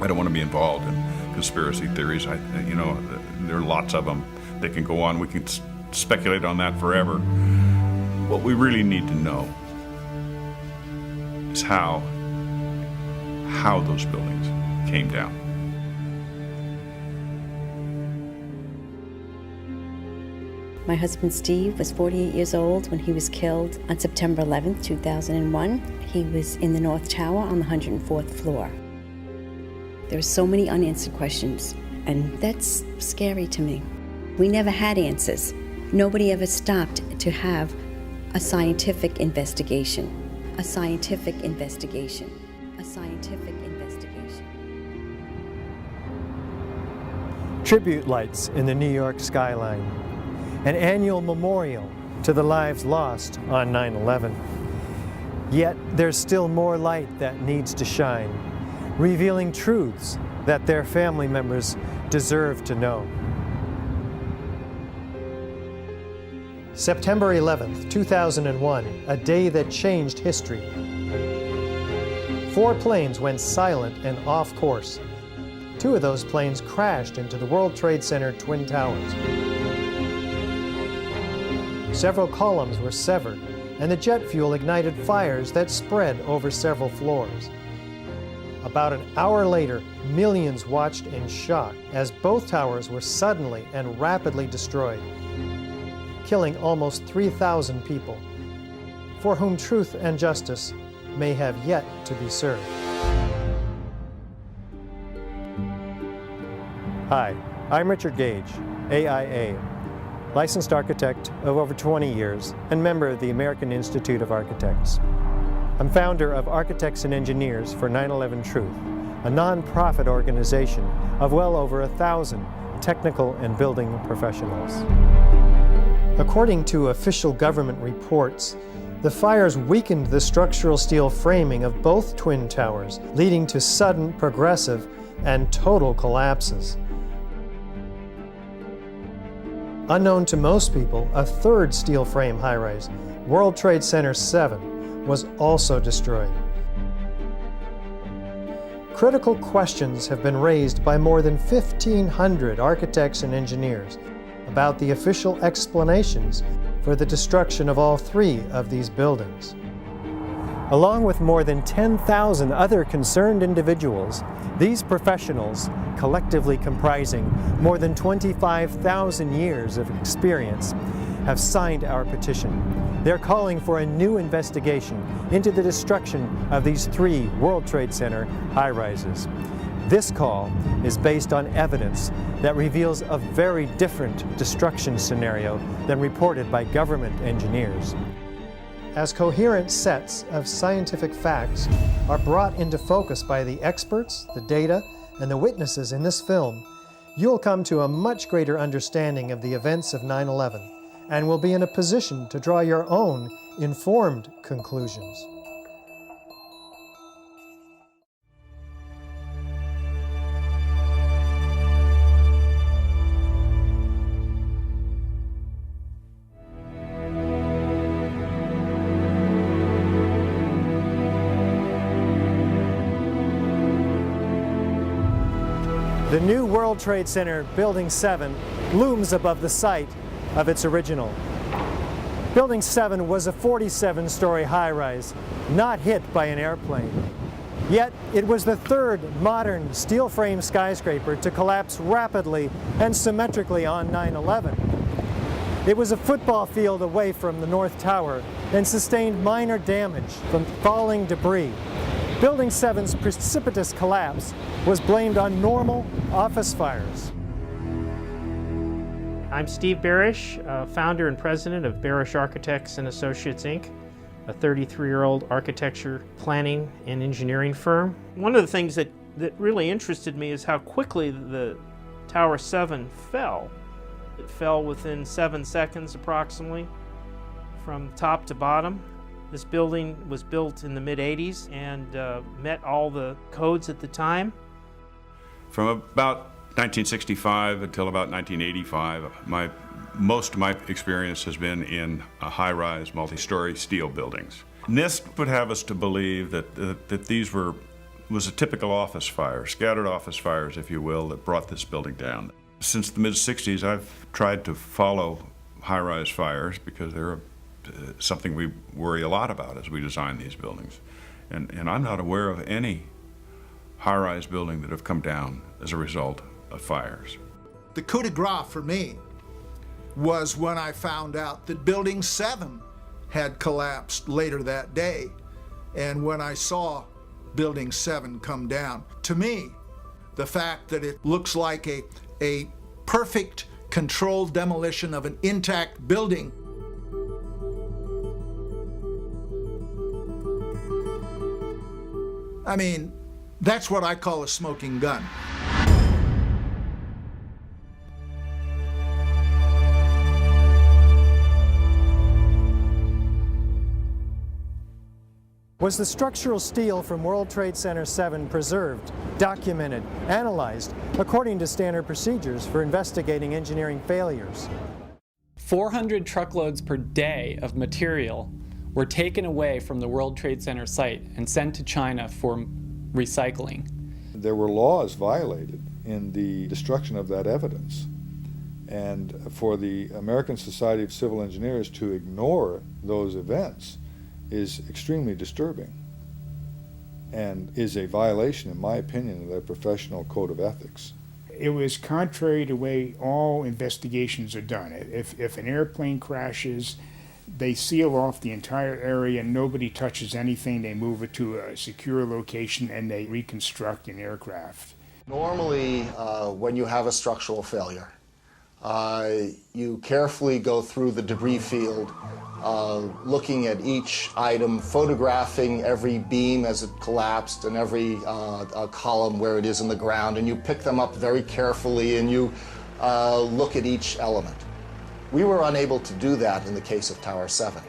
I don't want to be involved in conspiracy theories. There are lots of them. They can go on. We can speculate on that forever. What we really need to know is how those buildings came down. My husband Steve was 48 years old when he was killed on September 11th, 2001. He was in the North Tower on the 104th floor. There are so many unanswered questions, and that's scary to me. We never had answers. Nobody ever stopped to have a scientific investigation. A scientific investigation. A scientific investigation. Tribute lights in the New York skyline. An annual memorial to the lives lost on 9/11. Yet there's still more light that needs to shine, revealing truths that their family members deserve to know. September 11th, 2001, a day that changed history. 4 planes went silent and off course. 2 of those planes crashed into the World Trade Center Twin Towers. Several columns were severed, and the jet fuel ignited fires that spread over several floors. About an hour later, millions watched in shock as both towers were suddenly and rapidly destroyed, killing almost 3,000 people, for whom truth and justice may have yet to be served. Hi, I'm Richard Gage, AIA, licensed architect of over 20 years and member of the American Institute of Architects. I'm founder of Architects and Engineers for 9/11 Truth, a nonprofit organization of well over 1,000 technical and building professionals. According to official government reports, the fires weakened the structural steel framing of both twin towers, leading to sudden, progressive, and total collapses. Unknown to most people, a third steel frame high-rise, World Trade Center 7, was also destroyed. Critical questions have been raised by more than 1,500 architects and engineers about the official explanations for the destruction of all 3 of these buildings. Along with more than 10,000 other concerned individuals, these professionals, collectively comprising more than 25,000 years of experience, have signed our petition. They're calling for a new investigation into the destruction of these 3 World Trade Center high-rises. This call is based on evidence that reveals a very different destruction scenario than reported by government engineers. As coherent sets of scientific facts are brought into focus by the experts, the data, and the witnesses in this film, you'll come to a much greater understanding of the events of 9/11 and will be in a position to draw your own informed conclusions. The new World Trade Center Building 7 looms above the site of its original. Building 7 was a 47-story high-rise, not hit by an airplane. Yet it was the 3rd modern steel frame skyscraper to collapse rapidly and symmetrically on 9/11. It was a football field away from the North Tower and sustained minor damage from falling debris. Building 7's precipitous collapse was blamed on normal office fires. I'm Steve Barish, founder and president of Barish Architects and Associates, Inc., a 33-year-old architecture planning and engineering firm. One of the things that really interested me is how quickly the Tower 7 fell. It fell within 7 seconds approximately from top to bottom. This building was built in the mid-'80s and met all the codes at the time. From about 1965 until about 1985, most of my experience has been in high-rise, multi-story steel buildings. NIST would have us to believe that these were was a typical office fire, scattered office fires, if you will, that brought this building down. Since the mid-60s, I've tried to follow high-rise fires because they're something we worry a lot about as we design these buildings. And I'm not aware of any high-rise building that have come down as a result of fires. The coup de grace for me was when I found out that Building 7 had collapsed later that day. And when I saw Building 7 come down, to me, the fact that it looks like a perfect controlled demolition of an intact building I mean, that's what I call a smoking gun. Was the structural steel from World Trade Center 7 preserved, documented, analyzed according to standard procedures for investigating engineering failures? 400 truckloads per day of material were taken away from the World Trade Center site and sent to China for recycling. There were laws violated in the destruction of that evidence. And for the American Society of Civil Engineers to ignore those events is extremely disturbing and is a violation, in my opinion, of their professional code of ethics. It was contrary to the way all investigations are done. If an airplane crashes, they seal off the entire area, nobody touches anything, they move it to a secure location, and they reconstruct an aircraft. Normally, when you have a structural failure, you carefully go through the debris field, looking at each item, photographing every beam as it collapsed and every column where it is in the ground, and you pick them up very carefully and you look at each element. We were unable to do that in the case of Tower 7.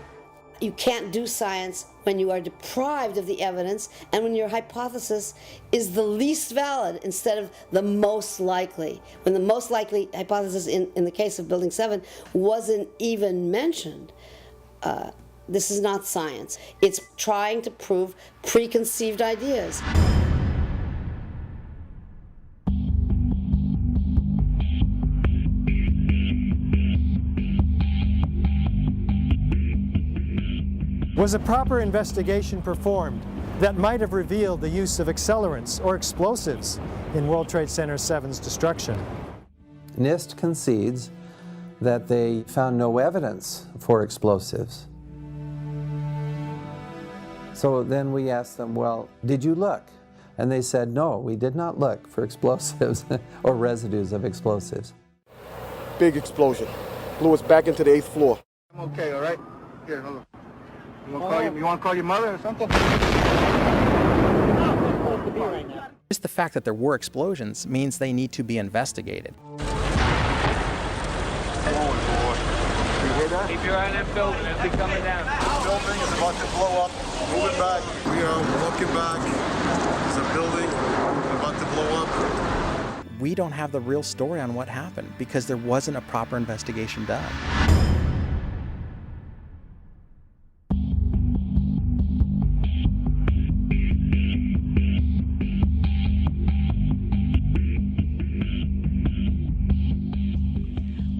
You can't do science when you are deprived of the evidence and when your hypothesis is the least valid instead of the most likely. When the most likely hypothesis in the case of Building 7 wasn't even mentioned. This is not science. It's trying to prove preconceived ideas. Was a proper investigation performed that might have revealed the use of accelerants or explosives in World Trade Center 7's destruction? NIST concedes that they found no evidence for explosives. So then we asked them, well, did you look? And they said, no, we did not look for explosives or residues of explosives. Big explosion. Blew us back into the 8th floor. I'm okay, all right? Here, hold on. You want to call your mother or something? Just the fact that there were explosions means they need to be investigated. Keep your eye on that building, it'll be coming down. The building is about to blow up. Moving back. We are walking back. There's a building about to blow up. We don't have the real story on what happened because there wasn't a proper investigation done.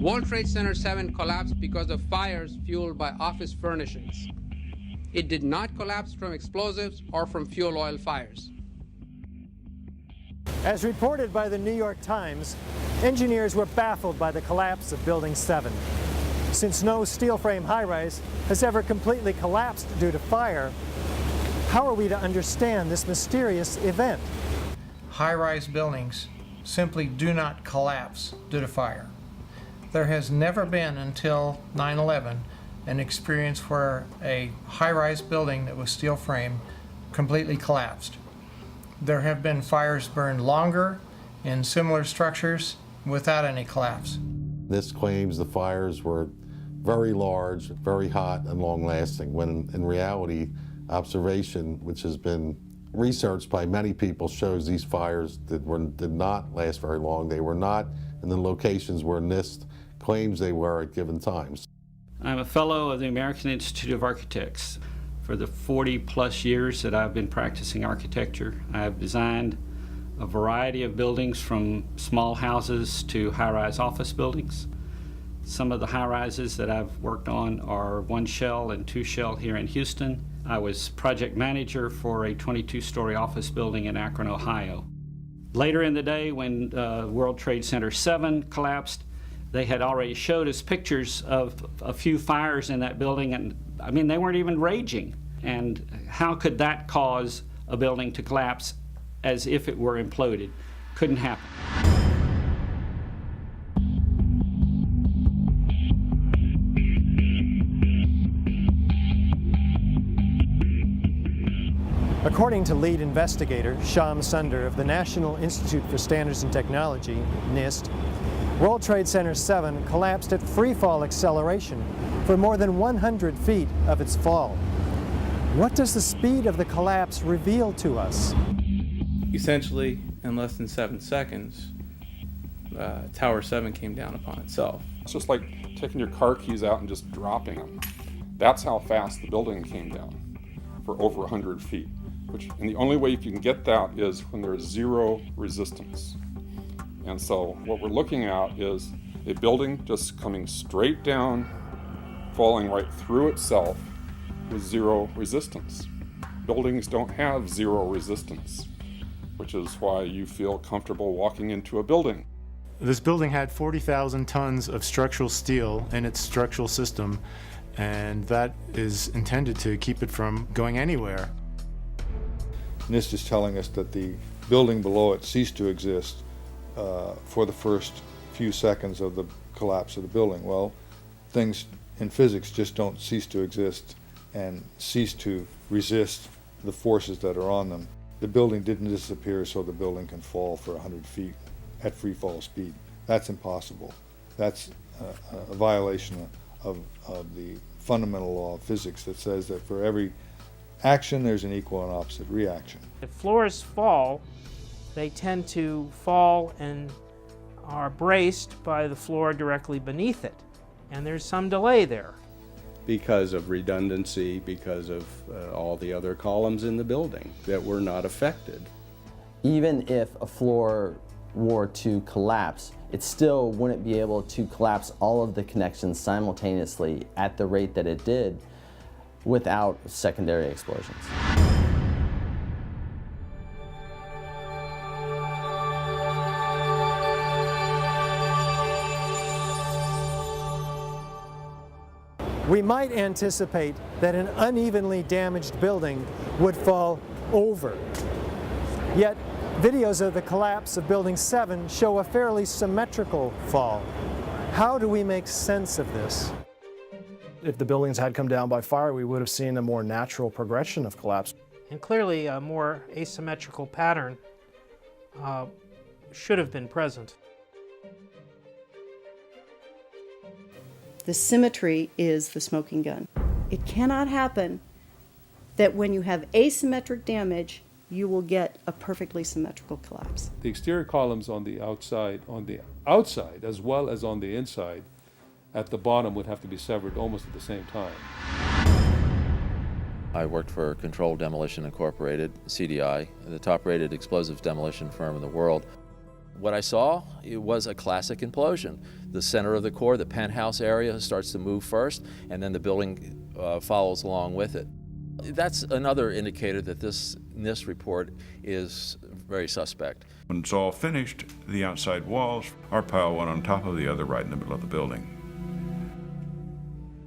World Trade Center 7 collapsed because of fires fueled by office furnishings. It did not collapse from explosives or from fuel oil fires. As reported by the New York Times, engineers were baffled by the collapse of Building 7. Since no steel frame high-rise has ever completely collapsed due to fire, how are we to understand this mysterious event? High-rise buildings simply do not collapse due to fire. There has never been until 9/11 an experience where a high-rise building that was steel frame completely collapsed. There have been fires burned longer in similar structures without any collapse. This claims the fires were very large, very hot, and long-lasting, when in reality, observation, which has been researched by many people, shows these fires did not last very long. They were not in the locations where NIST claims they were at given times. I'm a fellow of the American Institute of Architects. For the 40-plus years that I've been practicing architecture, I've designed a variety of buildings from small houses to high-rise office buildings. Some of the high-rises that I've worked on are 1 shell and 2 shell here in Houston. I was project manager for a 22-story office building in Akron, Ohio. Later in the day, when World Trade Center 7 collapsed, they had already showed us pictures of a few fires in that building, and I mean, they weren't even raging. And how could that cause a building to collapse as if it were imploded? Couldn't happen. According to lead investigator Shyam Sunder of the National Institute for Standards and Technology, NIST, World Trade Center 7 collapsed at freefall acceleration for more than 100 feet of its fall. What does the speed of the collapse reveal to us? Essentially, in less than 7 seconds, Tower 7 came down upon itself. It's just like taking your car keys out and just dropping them. That's how fast the building came down, for over 100 feet. And the only way you can get that is when there's zero resistance. And so what we're looking at is a building just coming straight down, falling right through itself with zero resistance. Buildings don't have zero resistance, which is why you feel comfortable walking into a building. This building had 40,000 tons of structural steel in its structural system, and that is intended to keep it from going anywhere. NIST is telling us that the building below it ceased to exist for the first few seconds of the collapse of the building. Well, things in physics just don't cease to exist and cease to resist the forces that are on them. The building didn't disappear so the building can fall for 100 feet at free fall speed. That's impossible. That's a violation of the fundamental law of physics that says that for every action there's an equal and opposite reaction. If floors fall, they tend to fall and are braced by the floor directly beneath it. And there's some delay there. Because of redundancy, because of all the other columns in the building that were not affected. Even if a floor were to collapse, it still wouldn't be able to collapse all of the connections simultaneously at the rate that it did without secondary explosions. We might anticipate that an unevenly damaged building would fall over. Yet, videos of the collapse of Building 7 show a fairly symmetrical fall. How do we make sense of this? If the buildings had come down by fire, we would have seen a more natural progression of collapse. And clearly a more asymmetrical pattern should have been present. The symmetry is the smoking gun. It cannot happen that when you have asymmetric damage, you will get a perfectly symmetrical collapse. The exterior columns on the outside as well as on the inside at the bottom would have to be severed almost at the same time. I worked for Controlled Demolition Incorporated, CDI, the top-rated explosives demolition firm in the world. What I saw, it was a classic implosion. The center of the core, the penthouse area, starts to move first, and then the building follows along with it. That's another indicator that this NIST report is very suspect. When it's all finished, the outside walls are piled one on top of the other right in the middle of the building.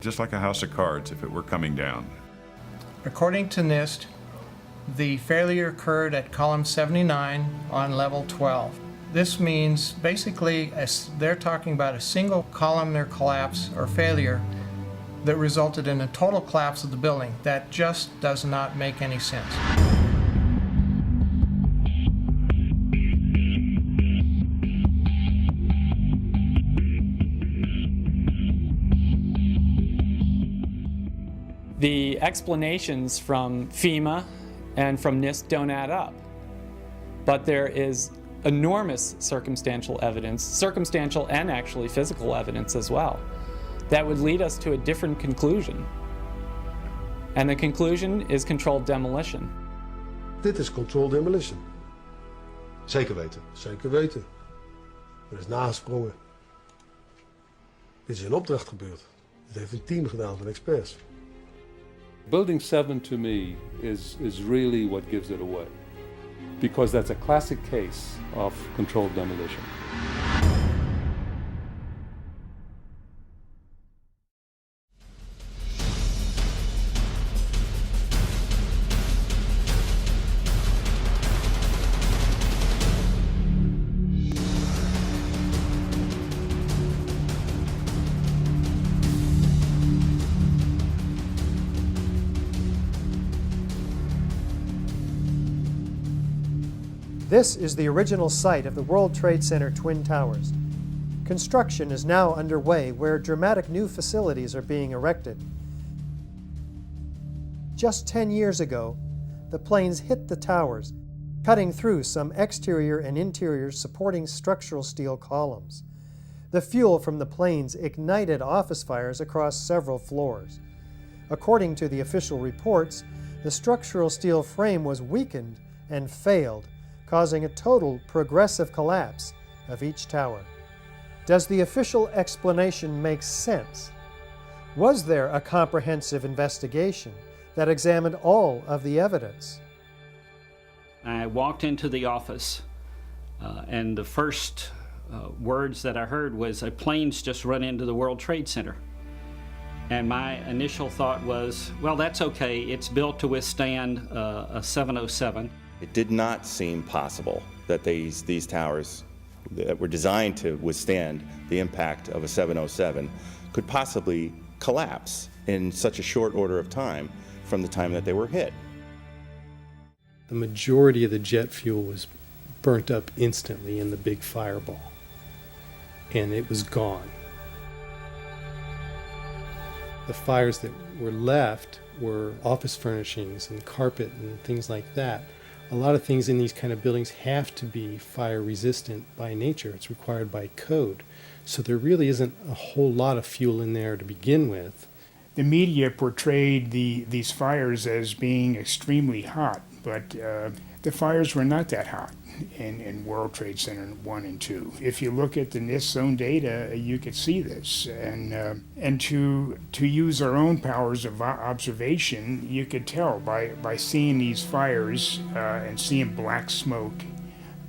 Just like a house of cards if it were coming down. According to NIST, the failure occurred at column 79 on level 12. This means basically they're talking about a single columnar collapse or failure that resulted in a total collapse of the building. That just does not make any sense. The explanations from FEMA and from NIST don't add up. But there is enormous circumstantial evidence, circumstantial and actually physical evidence as well, that would lead us to a different conclusion. And the conclusion is controlled demolition. Dit is controlled demolition. Zeker weten. Zeker weten. Er is nagesprongen. Dit is in opdracht gebeurd. Dit heeft een team gedaan van experts. Building 7 to me is really what gives it away, because that's a classic case of controlled demolition. This is the original site of the World Trade Center Twin Towers. Construction is now underway where dramatic new facilities are being erected. Just 10 years ago, the planes hit the towers, cutting through some exterior and interior supporting structural steel columns. The fuel from the planes ignited office fires across several floors. According to the official reports, the structural steel frame was weakened and failed, causing a total progressive collapse of each tower. Does the official explanation make sense? Was there a comprehensive investigation that examined all of the evidence? I walked into the office and the first words that I heard was, "A plane's just run into the World Trade Center." And my initial thought was, well, that's okay. It's built to withstand a 707. It did not seem possible that these towers that were designed to withstand the impact of a 707 could possibly collapse in such a short order of time from the time that they were hit. The majority of the jet fuel was burnt up instantly in the big fireball, and it was gone. The fires that were left were office furnishings and carpet and things like that. A lot of things in these kind of buildings have to be fire resistant by nature. It's required by code. So there really isn't a whole lot of fuel in there to begin with. The media portrayed these fires as being extremely hot, but the fires were not that hot in World Trade Center 1 and 2. If you look at the NIST zone data, you could see this. And to use our own powers of observation, you could tell by seeing these fires and seeing black smoke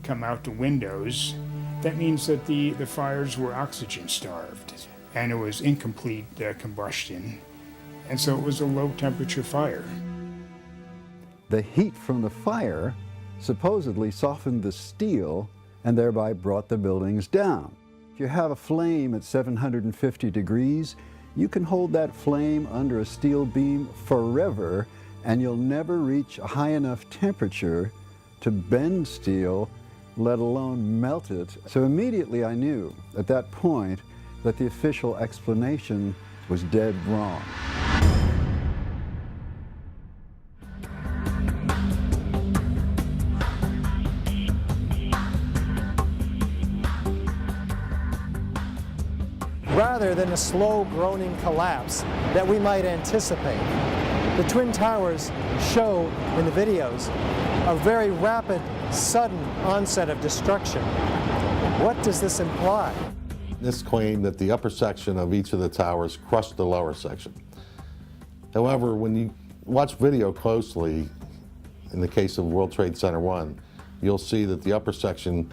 come out the windows. That means that the fires were oxygen starved, and it was incomplete combustion. And so it was a low temperature fire. The heat from the fire supposedly softened the steel and thereby brought the buildings down. If you have a flame at 750 degrees, you can hold that flame under a steel beam forever, and you'll never reach a high enough temperature to bend steel, let alone melt it. So immediately I knew at that point that the official explanation was dead wrong. Rather than a slow groaning collapse that we might anticipate, the Twin Towers show in the videos a very rapid, sudden onset of destruction. What does this imply? This claimed that the upper section of each of the towers crushed the lower section. However, when you watch video closely, in the case of World Trade Center 1, you'll see that the upper section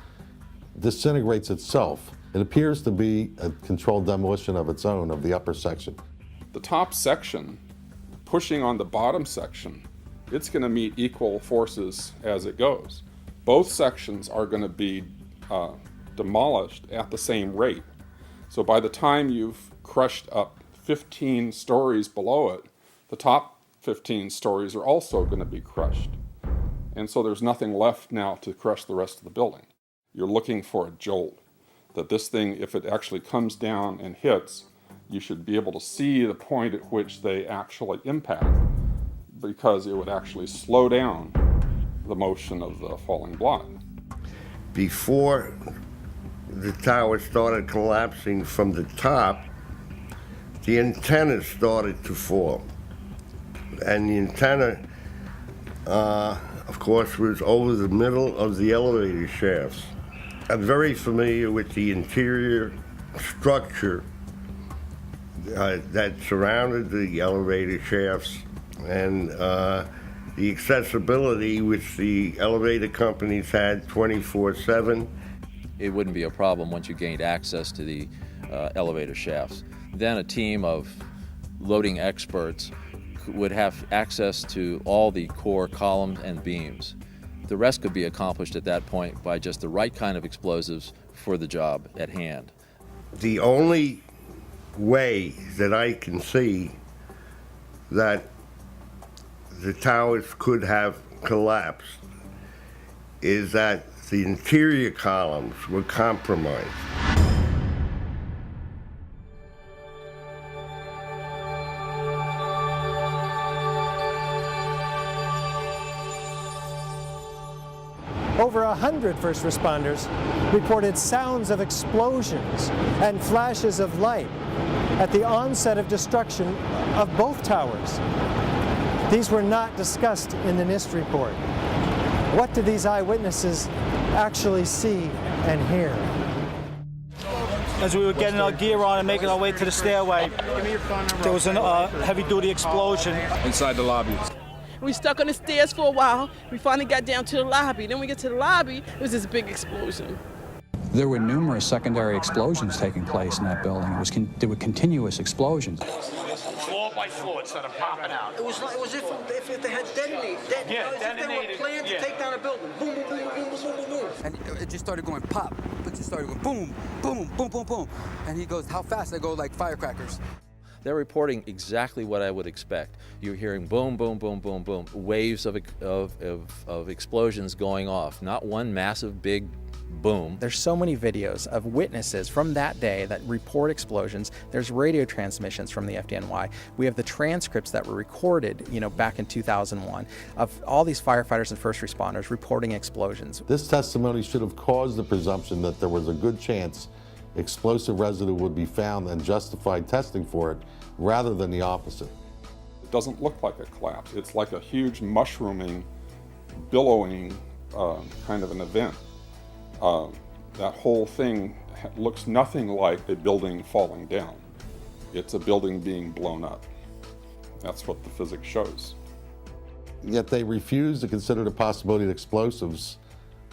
disintegrates itself. It appears to be a controlled demolition of its own of the upper section. The top section, pushing on the bottom section, it's going to meet equal forces as it goes. Both sections are going to be demolished at the same rate. So by the time you've crushed up 15 stories below it, the top 15 stories are also going to be crushed. And so there's nothing left now to crush the rest of the building. You're looking for a jolt. That this thing, if it actually comes down and hits, you should be able to see the point at which they actually impact, because it would actually slow down the motion of the falling block. Before the tower started collapsing from the top, the antennas started to fall. and the antenna, of course, was over the middle of the elevator shafts. I'm very familiar with the interior structure that surrounded the elevator shafts and the accessibility which the elevator companies had 24/7. It wouldn't be a problem once you gained access to the elevator shafts. Then a team of loading experts would have access to all the core columns and beams. The rest could be accomplished at that point by just the right kind of explosives for the job at hand. The only way that I can see that the towers could have collapsed is that the interior columns were compromised. Over 100 first responders reported sounds of explosions and flashes of light at the onset of destruction of both towers. These were not discussed in the NIST report. What did these eyewitnesses actually see and hear? As we were getting our gear on and making our way to the stairway, there was a heavy-duty explosion inside the lobby. We stuck on the stairs for a while. We finally got down to the lobby. Then we get to the lobby, it was this big explosion. There were numerous secondary explosions taking place in that building. There were continuous explosions. Floor by floor, instead of popping out. It was if they had detonated. If they were planned to take down a building. Boom, boom, boom, boom, boom, boom, boom. And it just started going pop. It just started going boom, boom, boom, boom, boom. And he goes, how fast? They go like firecrackers. They're reporting exactly what I would expect. You're hearing boom, boom, boom, boom, boom, waves of explosions going off, not one massive big boom. There's so many videos of witnesses from that day that report explosions. There's radio transmissions from the FDNY. We have the transcripts that were recorded, back in 2001 of all these firefighters and first responders reporting explosions. This testimony should have caused the presumption that there was a good chance explosive residue would be found and justified testing for it, rather than the opposite. It doesn't look like a collapse. It's like a huge mushrooming, billowing kind of an event. That whole thing looks nothing like a building falling down. It's a building being blown up. That's what the physics shows. Yet they refuse to consider the possibility that explosives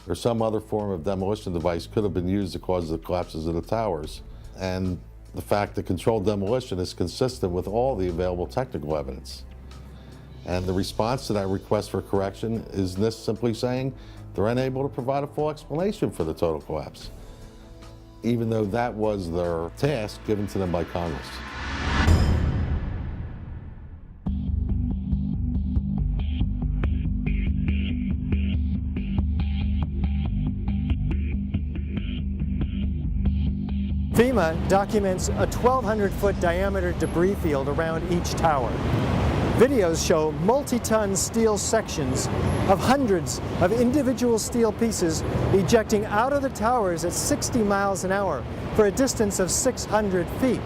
or some other form of demolition device could have been used to cause the collapses of the towers. And the fact that controlled demolition is consistent with all the available technical evidence. And the response to that request for correction is NIST simply saying they're unable to provide a full explanation for the total collapse, even though that was their task given to them by Congress. FEMA documents a 1,200-foot diameter debris field around each tower. Videos show multi-ton steel sections of hundreds of individual steel pieces ejecting out of the towers at 60 miles an hour for a distance of 600 feet.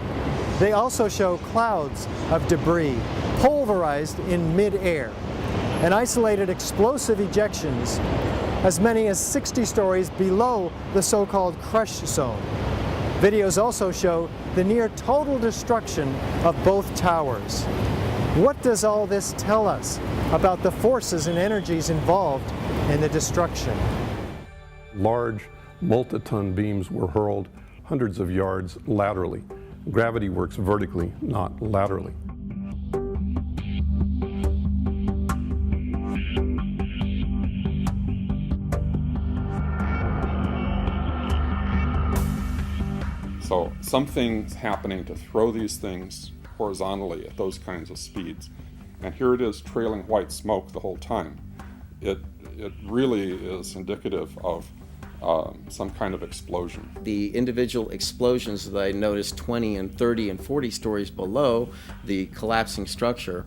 They also show clouds of debris pulverized in mid-air and isolated explosive ejections as many as 60 stories below the so-called crush zone. Videos also show the near total destruction of both towers. What does all this tell us about the forces and energies involved in the destruction? Large, multi-ton beams were hurled hundreds of yards laterally. Gravity works vertically, not laterally. So something's happening to throw these things horizontally at those kinds of speeds. And here it is trailing white smoke the whole time. It really is indicative of some kind of explosion. The individual explosions that I noticed 20 and 30 and 40 stories below the collapsing structure.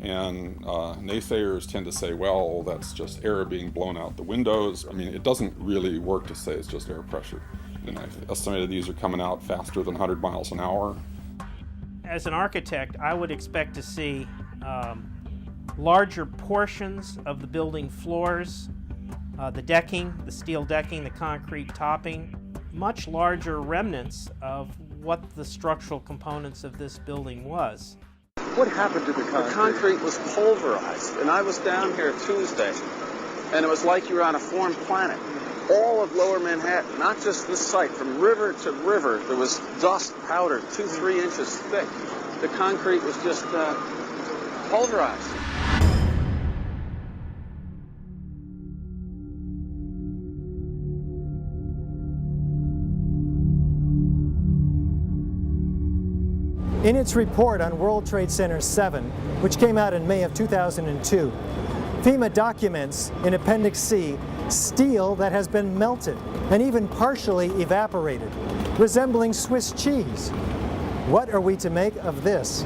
And naysayers tend to say, well, that's just air being blown out the windows. I mean, it doesn't really work to say it's just air pressure. And I've estimated these are coming out faster than 100 miles an hour. As an architect, I would expect to see larger portions of the building floors, the decking, the steel decking, the concrete topping, much larger remnants of what the structural components of this building was. What happened to the concrete? The concrete was pulverized, and I was down here Tuesday, and it was like you were on a foreign planet. All of Lower Manhattan, not just this site, from river to river, there was dust, powder, 2-3 inches thick. The concrete was just pulverized. In its report on World Trade Center 7, which came out in May of 2002, FEMA documents in Appendix C steel that has been melted and even partially evaporated, resembling Swiss cheese. What are we to make of this?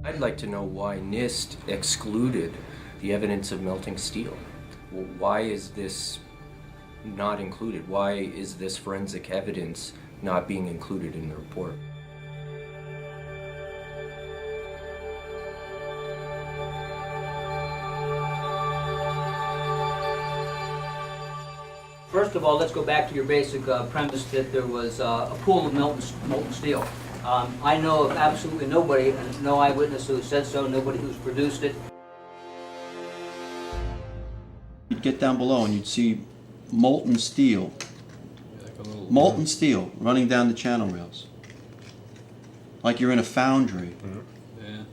I'd like to know why NIST excluded the evidence of melting steel. Why is this not included? Why is this forensic evidence not being included in the report? First of all, let's go back to your basic premise that there was a pool of molten steel. I know of absolutely nobody, and no eyewitness who said so, nobody who's produced it. You'd get down below and you'd see molten steel running down the channel rails. Like you're in a foundry. Yeah,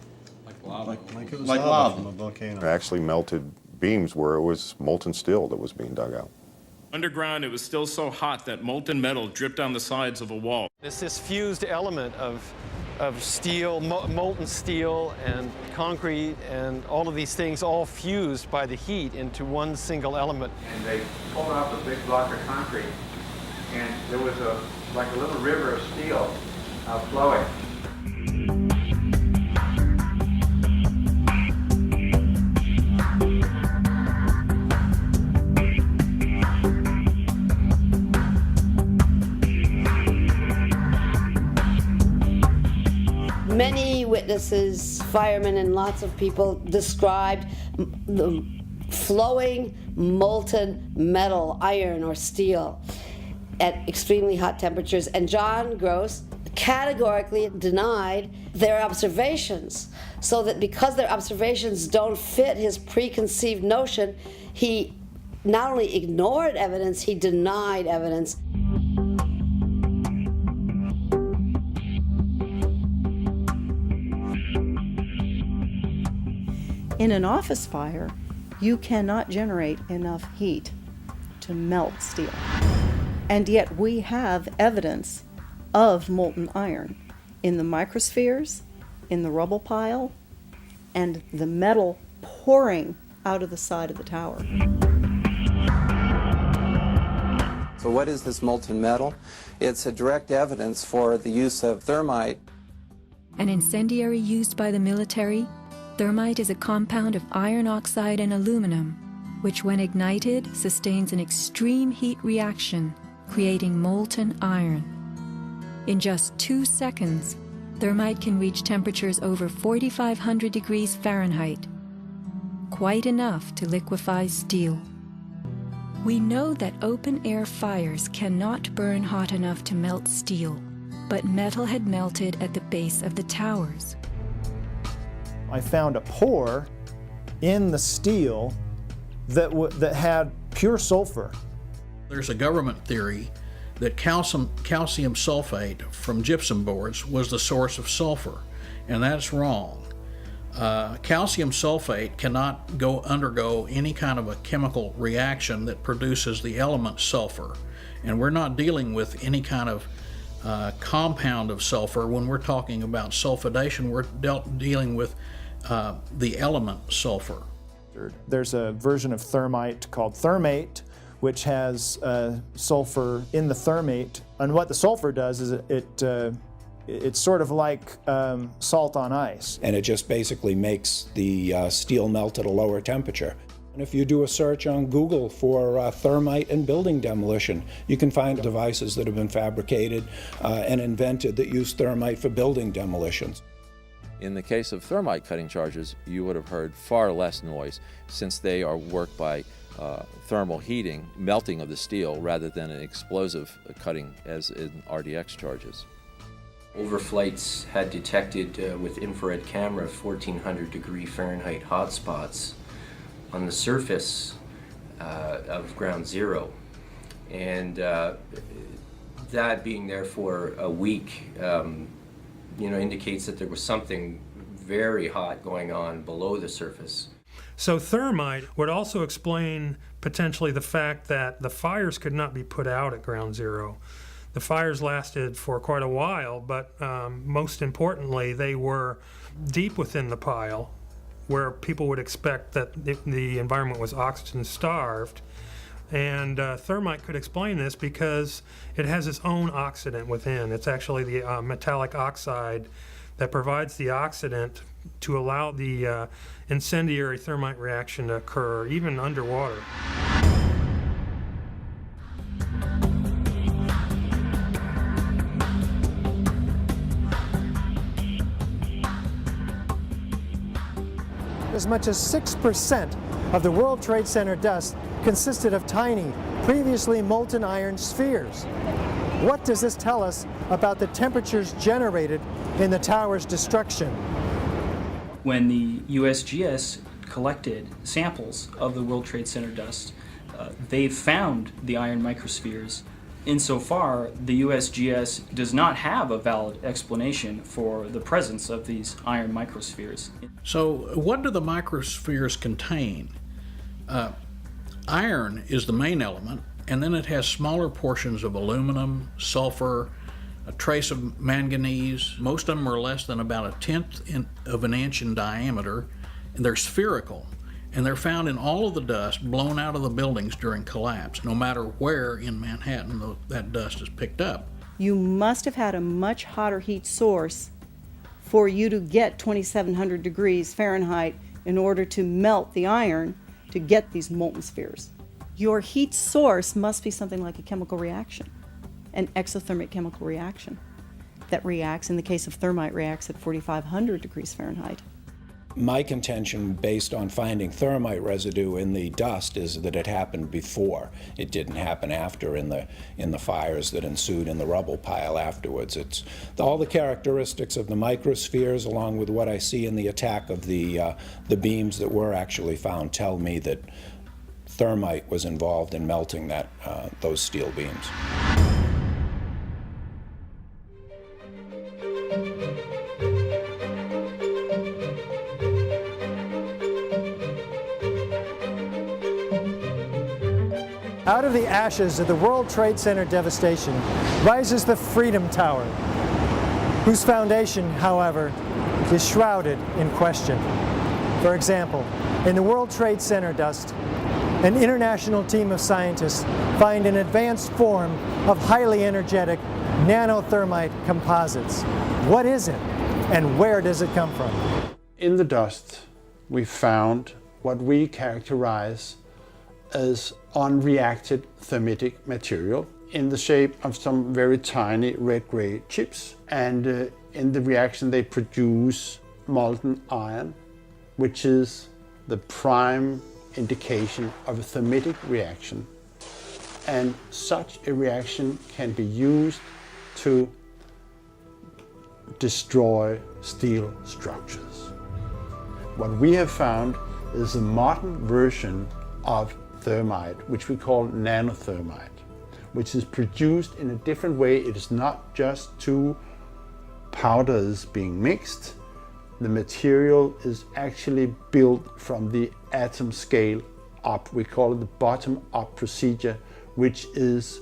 like lava. Like it was lava from a volcano. Actually melted beams where it was molten steel that was being dug out. Underground, it was still so hot that molten metal dripped down the sides of a wall. It's this fused element of steel, molten steel and concrete and all of these things all fused by the heat into one single element. And they pulled off a big block of concrete, and there was like a little river of steel flowing. Many witnesses, firemen, and lots of people described the flowing molten metal, iron or steel, at extremely hot temperatures. And John Gross categorically denied their observations, so that because their observations don't fit his preconceived notion, he not only ignored evidence, he denied evidence. In an office fire, you cannot generate enough heat to melt steel. And yet we have evidence of molten iron in the microspheres, in the rubble pile, and the metal pouring out of the side of the tower. So what is this molten metal? It's a direct evidence for the use of thermite. An incendiary used by the military, thermite is a compound of iron oxide and aluminum, which when ignited sustains an extreme heat reaction, creating molten iron. In just 2 seconds, thermite can reach temperatures over 4,500 degrees Fahrenheit, quite enough to liquefy steel. We know that open-air fires cannot burn hot enough to melt steel, but metal had melted at the base of the towers. I found a pore in the steel that had pure sulfur. There's a government theory that calcium sulfate from gypsum boards was the source of sulfur, and that's wrong. Calcium sulfate cannot undergo any kind of a chemical reaction that produces the element sulfur, and we're not dealing with any kind of compound of sulfur. When we're talking about sulfidation, we're dealing with the element sulfur. There's a version of thermite called thermate, which has sulfur in the thermate, and what the sulfur does is it's sort of like salt on ice. And it just basically makes the steel melt at a lower temperature. And if you do a search on Google for thermite and building demolition, you can find devices that have been fabricated and invented that use thermite for building demolitions. In the case of thermite cutting charges, you would have heard far less noise, since they are worked by thermal heating, melting of the steel, rather than an explosive cutting as in RDX charges. Overflights had detected with infrared camera 1400 degree Fahrenheit hotspots on the surface of ground zero. And that being there for a week, indicates that there was something very hot going on below the surface. So thermite would also explain potentially the fact that the fires could not be put out at ground zero. The fires lasted for quite a while, but most importantly, they were deep within the pile, where people would expect that the environment was oxygen starved. And thermite could explain this because it has its own oxidant within. It's actually the metallic oxide that provides the oxidant to allow the incendiary thermite reaction to occur, even underwater. As much as 6% of the World Trade Center dust consisted of tiny, previously molten iron spheres. What does this tell us about the temperatures generated in the tower's destruction? When the USGS collected samples of the World Trade Center dust, they found the iron microspheres. Insofar, the USGS does not have a valid explanation for the presence of these iron microspheres. So what do the microspheres contain? Iron is the main element, and then it has smaller portions of aluminum, sulfur, a trace of manganese. Most of them are less than about a tenth of an inch in diameter, and they're spherical. And they're found in all of the dust blown out of the buildings during collapse, no matter where in Manhattan that dust is picked up. You must have had a much hotter heat source for you to get 2,700 degrees Fahrenheit in order to melt the iron to get these molten spheres. Your heat source must be something like a chemical reaction, an exothermic chemical reaction that reacts, in the case of thermite, reacts at 4,500 degrees Fahrenheit. My contention, based on finding thermite residue in the dust, is that it happened before. It didn't happen after in the fires that ensued in the rubble pile afterwards. It's all the characteristics of the microspheres, along with what I see in the attack of the beams that were actually found, tell me that thermite was involved in melting those steel beams. Out of the ashes of the World Trade Center devastation rises the Freedom Tower, whose foundation, however, is shrouded in question. For example, in the World Trade Center dust, an international team of scientists find an advanced form of highly energetic nanothermite composites. What is it, and where does it come from? In the dust, we found what we characterize as unreacted thermitic material in the shape of some very tiny red-gray chips. And in the reaction they produce molten iron, which is the prime indication of a thermitic reaction. And such a reaction can be used to destroy steel structures. What we have found is a modern version of thermite, which we call nanothermite, which is produced in a different way. It is not just two powders being mixed. The material is actually built from the atom scale up. We call it the bottom-up procedure, which is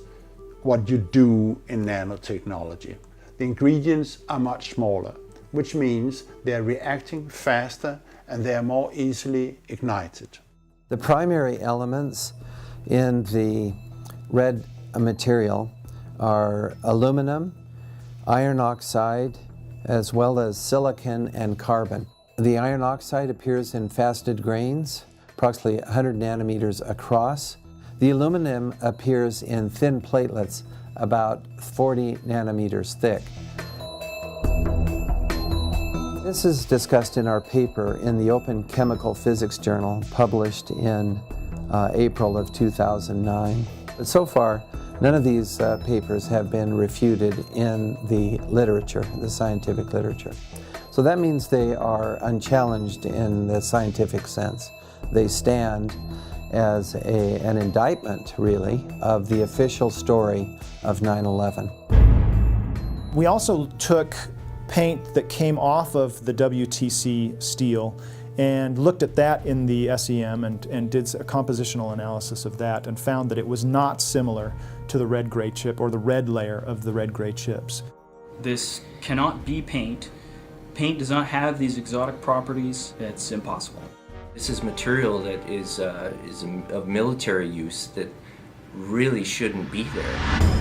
what you do in nanotechnology. The ingredients are much smaller, which means they're reacting faster and they're more easily ignited. The primary elements in the red material are aluminum, iron oxide, as well as silicon and carbon. The iron oxide appears in faceted grains, approximately 100 nanometers across. The aluminum appears in thin platelets, about 40 nanometers thick. This is discussed in our paper in the Open Chemical Physics Journal, published in April of 2009. But so far, none of these papers have been refuted in the literature, the scientific literature. So that means they are unchallenged in the scientific sense. They stand as an indictment, really, of the official story of 9/11. We also took paint that came off of the WTC steel and looked at that in the SEM and did a compositional analysis of that and found that it was not similar to the red-gray chip or the red layer of the red-gray chips. This cannot be paint. Paint does not have these exotic properties. It's impossible. This is material that is of military use that really shouldn't be there.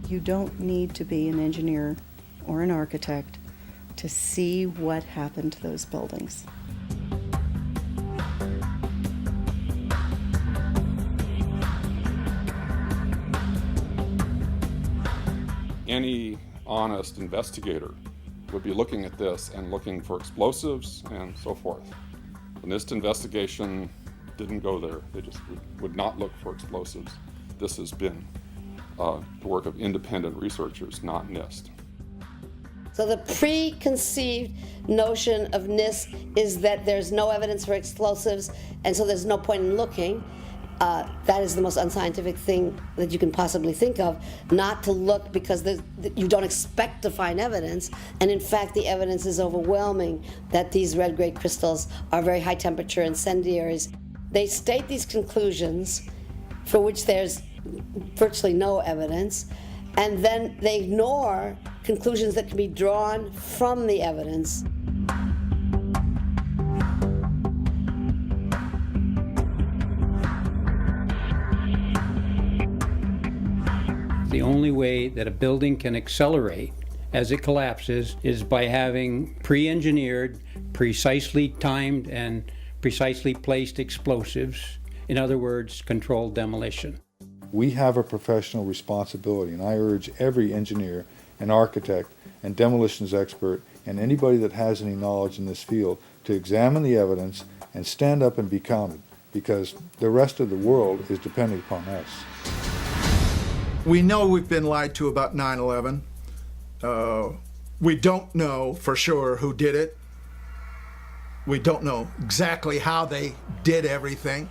You don't need to be an engineer or an architect to see what happened to those buildings. Any honest investigator would be looking at this and looking for explosives and so forth. The NIST investigation didn't go there. They just would not look for explosives. This has been the work of independent researchers, not NIST. So the preconceived notion of NIST is that there's no evidence for explosives, and so there's no point in looking. That is the most unscientific thing that you can possibly think of, not to look because you don't expect to find evidence, and in fact the evidence is overwhelming that these red-gray crystals are very high-temperature incendiaries. They state these conclusions for which there's virtually no evidence, and then they ignore conclusions that can be drawn from the evidence. The only way that a building can accelerate as it collapses is by having pre-engineered, precisely timed, and precisely placed explosives. In other words, controlled demolition. We have a professional responsibility, and I urge every engineer and architect and demolitions expert and anybody that has any knowledge in this field to examine the evidence and stand up and be counted, because the rest of the world is depending upon us. We know we've been lied to about 9/11. We don't know for sure who did it. We don't know exactly how they did everything.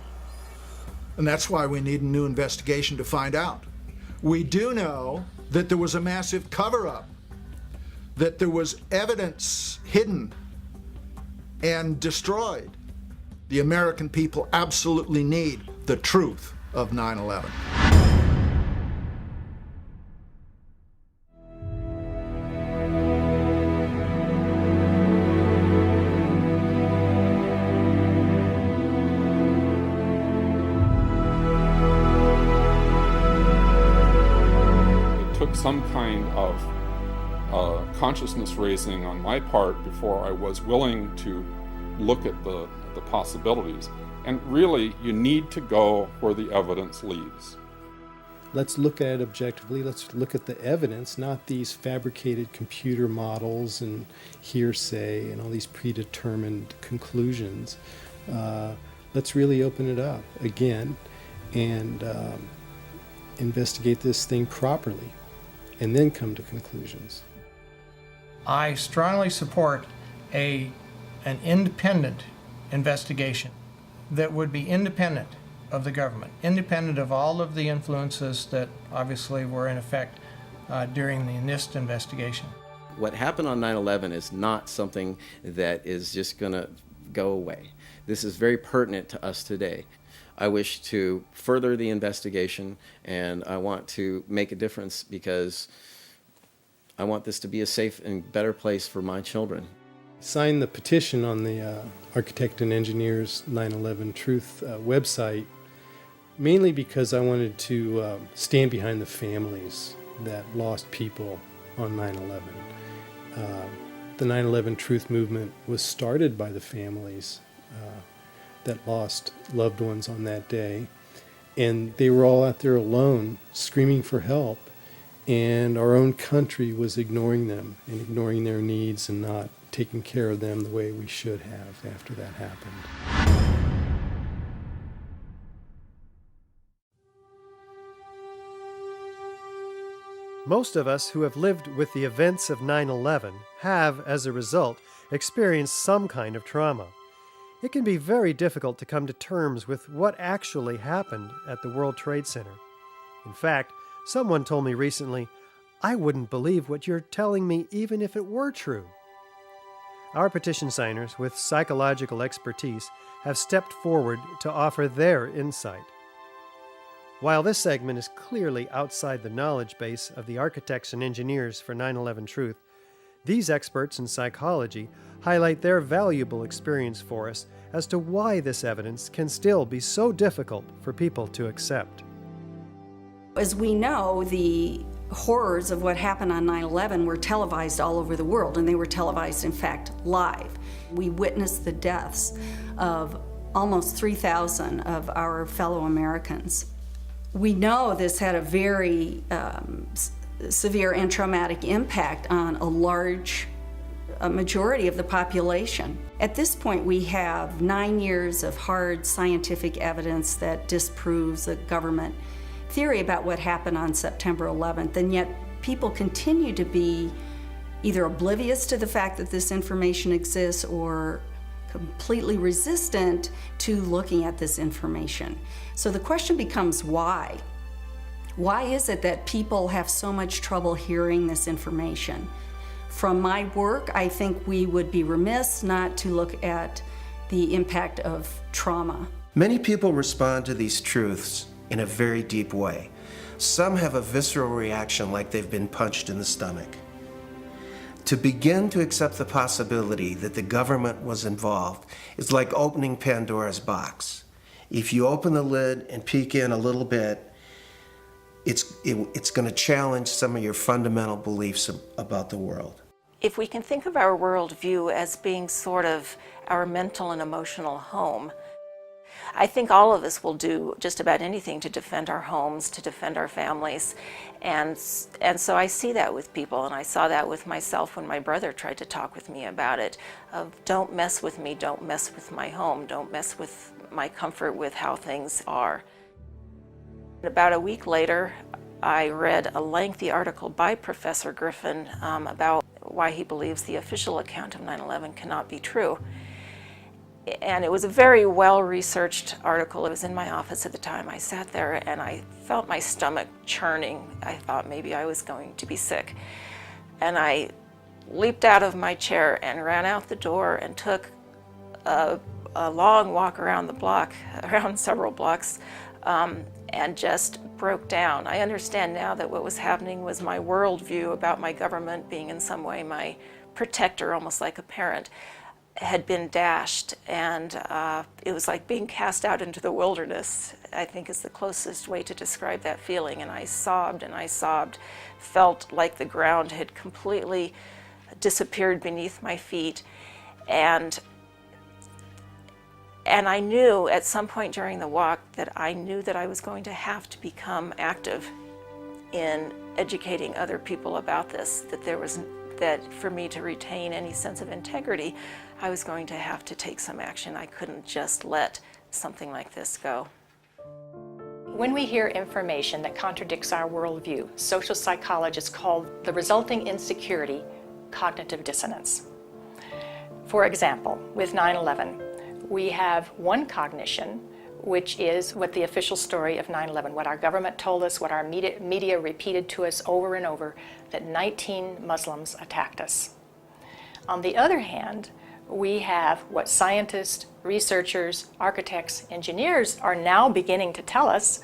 And that's why we need a new investigation to find out. We do know that there was a massive cover-up, that there was evidence hidden and destroyed. The American people absolutely need the truth of 9/11. Some kind of consciousness raising on my part before I was willing to look at the possibilities. And really, you need to go where the evidence leads. Let's look at it objectively. Let's look at the evidence, not these fabricated computer models and hearsay and all these predetermined conclusions. Let's really open it up again and investigate this thing properly, and then come to conclusions. I strongly support an independent investigation that would be independent of the government, independent of all of the influences that obviously were in effect during the NIST investigation. What happened on 9/11 is not something that is just going to go away. This is very pertinent to us today. I wish to further the investigation, and I want to make a difference because I want this to be a safe and better place for my children. Signed the petition on the Architect and Engineers 9/11 Truth website, mainly because I wanted to stand behind the families that lost people on 9/11. The 9/11 Truth movement was started by the families that lost loved ones on that day. And they were all out there alone, screaming for help. And our own country was ignoring them and ignoring their needs and not taking care of them the way we should have after that happened. Most of us who have lived with the events of 9/11 have, as a result, experienced some kind of trauma. It can be very difficult to come to terms with what actually happened at the World Trade Center. In fact, someone told me recently, "I wouldn't believe what you're telling me even if it were true." Our petition signers with psychological expertise have stepped forward to offer their insight. While this segment is clearly outside the knowledge base of the architects and engineers for 9/11 Truth, these experts in psychology highlight their valuable experience for us as to why this evidence can still be so difficult for people to accept. As we know, the horrors of what happened on 9/11 were televised all over the world, and they were televised, in fact, live. We witnessed the deaths of almost 3,000 of our fellow Americans. We know this had a very severe and traumatic impact on a large majority of the population. At this point, we have 9 years of hard scientific evidence that disproves the government theory about what happened on September 11th, and yet people continue to be either oblivious to the fact that this information exists or completely resistant to looking at this information. So the question becomes why? Why is it that people have so much trouble hearing this information? From my work, I think we would be remiss not to look at the impact of trauma. Many people respond to these truths in a very deep way. Some have a visceral reaction like they've been punched in the stomach. To begin to accept the possibility that the government was involved is like opening Pandora's box. If you open the lid and peek in a little bit, it's going to challenge some of your fundamental beliefs about the world. If we can think of our worldview as being sort of our mental and emotional home, I think all of us will do just about anything to defend our homes, to defend our families. And so I see that with people, and I saw that with myself when my brother tried to talk with me about it, of don't mess with me, don't mess with my home, don't mess with my comfort with how things are. About a week later, I read a lengthy article by Professor Griffin about why he believes the official account of 9/11 cannot be true. And it was a very well-researched article. It was in my office at the time. I sat there and I felt my stomach churning. I thought maybe I was going to be sick. And I leaped out of my chair and ran out the door and took a long walk around the block, around several blocks, and just broke down. I understand now that what was happening was my worldview about my government being in some way my protector, almost like a parent, had been dashed, and it was like being cast out into the wilderness, I think is the closest way to describe that feeling. And I sobbed, felt like the ground had completely disappeared beneath my feet. And I knew at some point during the walk that I knew that I was going to have to become active in educating other people about this, that for me to retain any sense of integrity, I was going to have to take some action. I couldn't just let something like this go. When we hear information that contradicts our worldview, social psychologists call the resulting insecurity cognitive dissonance. For example, with 9/11, we have one cognition, which is what the official story of 9/11, what our government told us, what our media repeated to us over and over, that 19 Muslims attacked us. On the other hand, we have what scientists, researchers, architects, engineers are now beginning to tell us,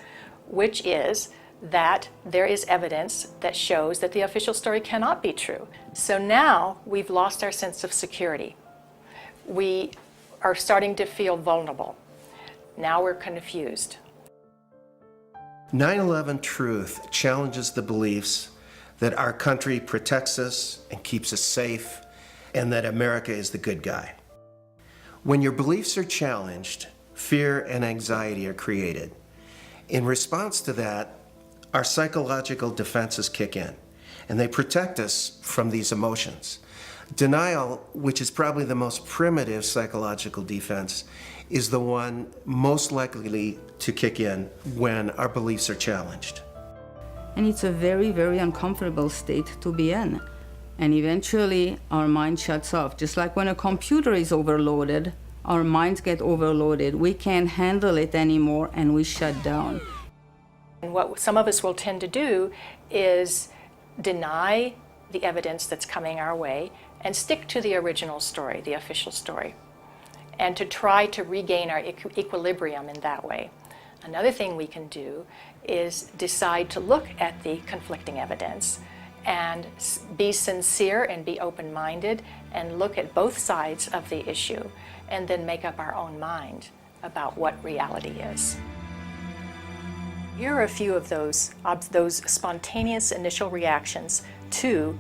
which is that there is evidence that shows that the official story cannot be true. So now we've lost our sense of security. We are starting to feel vulnerable. Now we're confused. 9/11 Truth challenges the beliefs that our country protects us and keeps us safe, and that America is the good guy. When your beliefs are challenged, fear and anxiety are created. In response to that, our psychological defenses kick in, and they protect us from these emotions. Denial, which is probably the most primitive psychological defense, is the one most likely to kick in when our beliefs are challenged. And it's a very, very uncomfortable state to be in. And eventually our mind shuts off. Just like when a computer is overloaded, our minds get overloaded. We can't handle it anymore and we shut down. And what some of us will tend to do is deny the evidence that's coming our way and stick to the original story, the official story, and to try to regain our equilibrium in that way. Another thing we can do is decide to look at the conflicting evidence and be sincere and be open-minded and look at both sides of the issue and then make up our own mind about what reality is. Here are a few of those spontaneous initial reactions to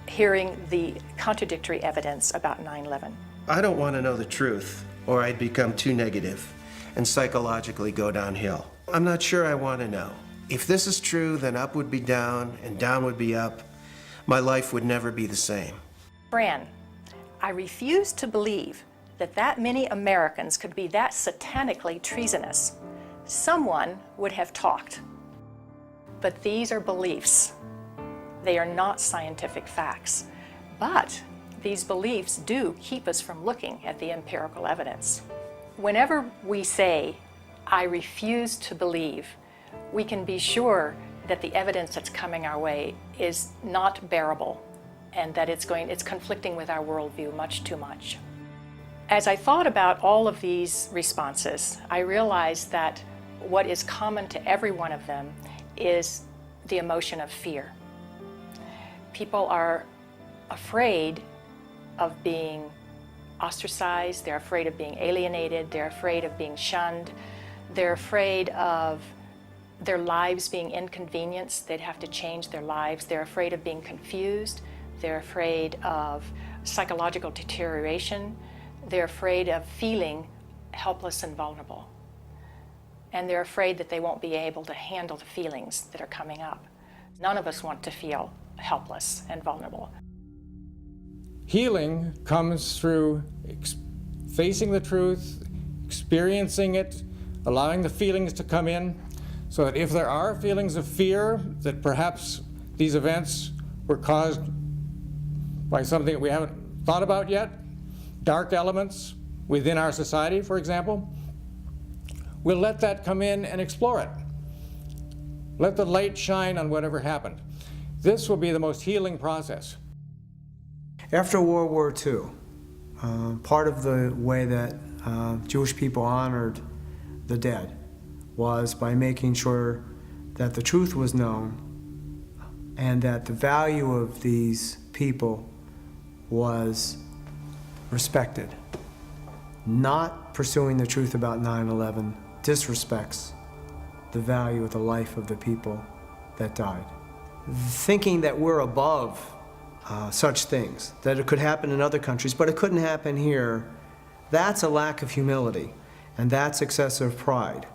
hearing the contradictory evidence about 9/11. I don't want to know the truth, or I'd become too negative and psychologically go downhill. I'm not sure I want to know. If this is true, then up would be down and down would be up. My life would never be the same. Fran, I refuse to believe that many Americans could be that satanically treasonous. Someone would have talked. But these are beliefs. They are not scientific facts. But these beliefs do keep us from looking at the empirical evidence. Whenever we say, I refuse to believe, we can be sure that the evidence that's coming our way is not bearable and that it's conflicting with our worldview much too much. As I thought about all of these responses, I realized that what is common to every one of them is the emotion of fear. People are afraid of being ostracized, they're afraid of being alienated, they're afraid of being shunned, they're afraid of their lives being inconvenienced, they'd have to change their lives, they're afraid of being confused, they're afraid of psychological deterioration, they're afraid of feeling helpless and vulnerable. And they're afraid that they won't be able to handle the feelings that are coming up. None of us want to feel helpless and vulnerable. Healing comes through facing the truth, experiencing it, allowing the feelings to come in, so that if there are feelings of fear that perhaps these events were caused by something that we haven't thought about yet, dark elements within our society, for example, we'll let that come in and explore it. Let the light shine on whatever happened. This will be the most healing process. After World War II, part of the way that Jewish people honored the dead was by making sure that the truth was known and that the value of these people was respected. Not pursuing the truth about 9/11 disrespects the value of the life of the people that died. Thinking that we're above such things, that it could happen in other countries, but it couldn't happen here, that's a lack of humility, and that's excessive pride.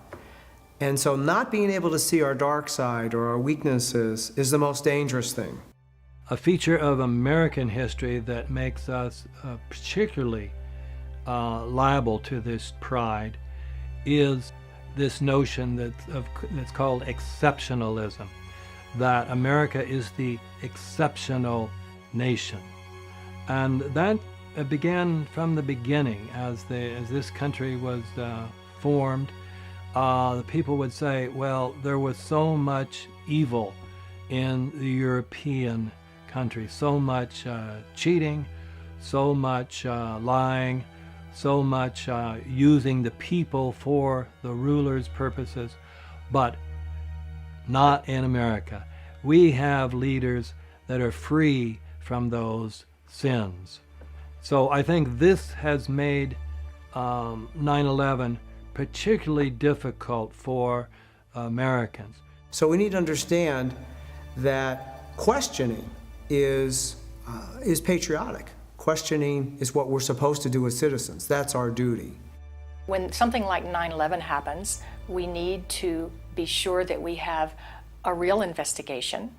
And so not being able to see our dark side or our weaknesses is the most dangerous thing. A feature of American history that makes us particularly liable to this pride is this notion that's called exceptionalism, that America is the exceptional nation. And that began from the beginning as this country was formed. The people would say, well, there was so much evil in the European countries, so much cheating, so much lying, so much using the people for the ruler's purposes, but not in America. We have leaders that are free from those sins. So I think this has made 9/11 particularly difficult for Americans. So we need to understand that questioning is patriotic. Questioning is what we're supposed to do as citizens. That's our duty. When something like 9/11 happens, we need to be sure that we have a real investigation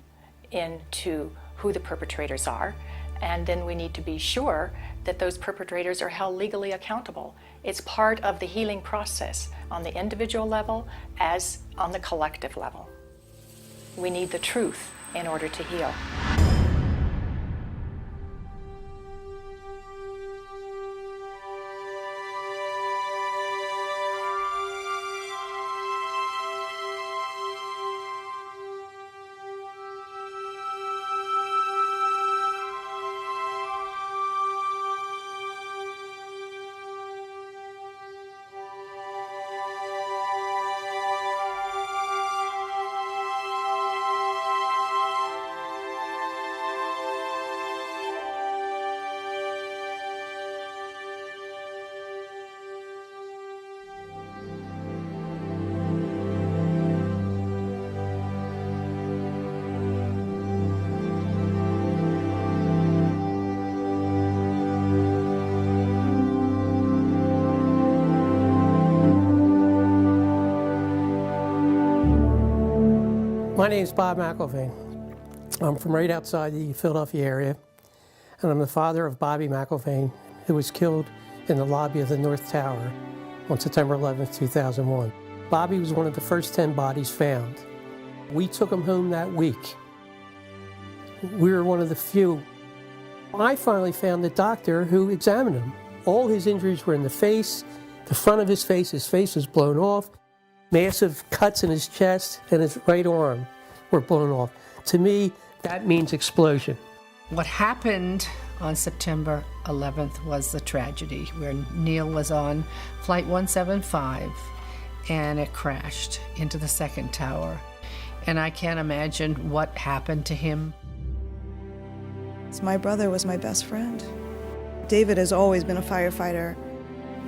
into who the perpetrators are, and then we need to be sure that those perpetrators are held legally accountable. It's part of the healing process on the individual level as on the collective level. We need the truth in order to heal. My name is Bob McIlvaine. I'm from right outside the Philadelphia area, and I'm the father of Bobby McIlvaine, who was killed in the lobby of the North Tower on September 11, 2001. Bobby was one of the first 10 bodies found. We took him home that week. We were one of the few. I finally found the doctor who examined him. All his injuries were in the face, the front of his face was blown off, massive cuts in his chest and his right arm were blown off. To me, that means explosion. What happened on September 11th was the tragedy where Neil was on Flight 175 and it crashed into the second tower. And I can't imagine what happened to him. My brother was my best friend. David has always been a firefighter.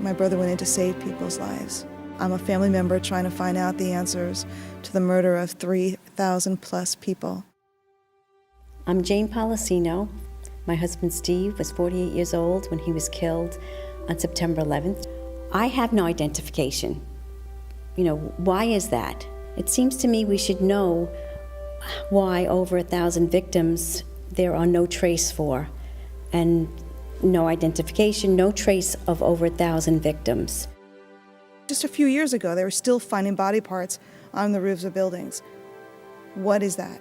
My brother went in to save people's lives. I'm a family member trying to find out the answers to the murder of 3,000 plus people. I'm Jane Policino. My husband Steve was 48 years old when he was killed on September 11th. I have no identification. Why is that? It seems to me we should know why over 1,000 victims there are no trace for, and no identification, no trace of over 1,000 victims. Just a few years ago, they were still finding body parts on the roofs of buildings. What is that?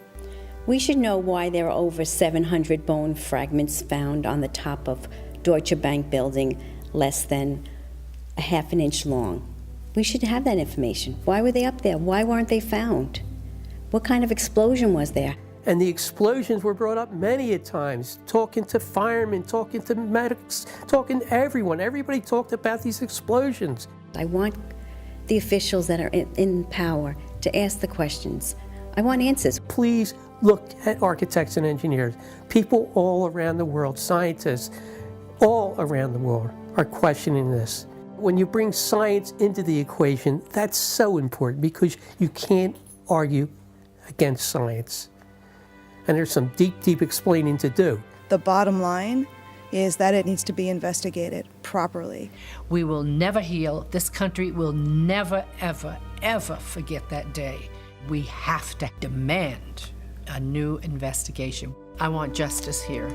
We should know why there are over 700 bone fragments found on the top of Deutsche Bank building less than a half an inch long. We should have that information. Why were they up there? Why weren't they found? What kind of explosion was there? And the explosions were brought up many a times, talking to firemen, talking to medics, talking to everyone. Everybody talked about these explosions. I want the officials that are in power to ask the questions. I want answers. Please look at architects and engineers. People all around the world, scientists all around the world are questioning this. When you bring science into the equation, that's so important because you can't argue against science. And there's some deep, deep explaining to do. The bottom line is that it needs to be investigated properly. We will never heal. This country will never, ever, ever forget that day. We have to demand a new investigation. I want justice here.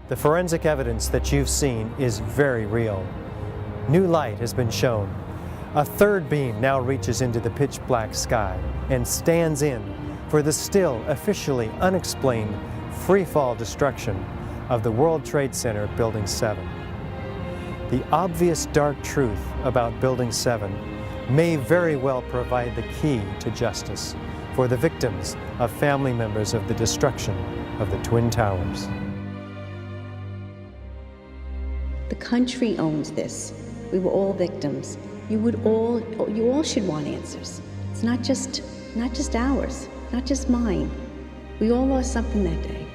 The forensic evidence that you've seen is very real. New light has been shown. A third beam now reaches into the pitch black sky and stands in for the still officially unexplained free-fall destruction of the World Trade Center Building 7. The obvious dark truth about Building 7 may very well provide the key to justice for the victims of family members of the destruction of the Twin Towers. The country owns this. We were all victims. You all should want answers. It's not just ours, not just mine. We all lost something that day.